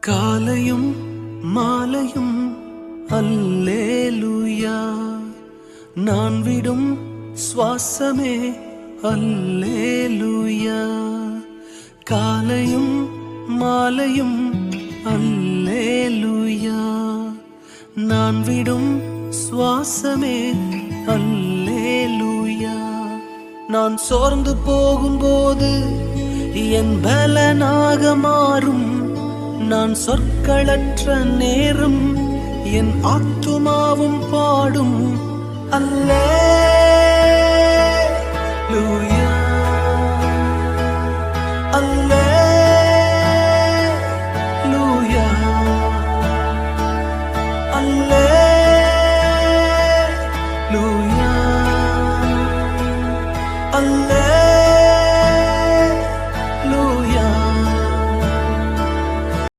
காலையும் மாலையும் அல்லேலூயா, நான் விடும் சுவாசமே அல்லேலூயா. காலையும் மாலையும் அல்லேலூயா, நான் விடும் சுவாசமே அல்லேலூயா. நான் சோர்ந்து போகும்போது என் பலனாக மாறும், நான் சொற்களற்ற நேரம் என் ஆத்துமாவும் பாடும் அல்லேலூயா.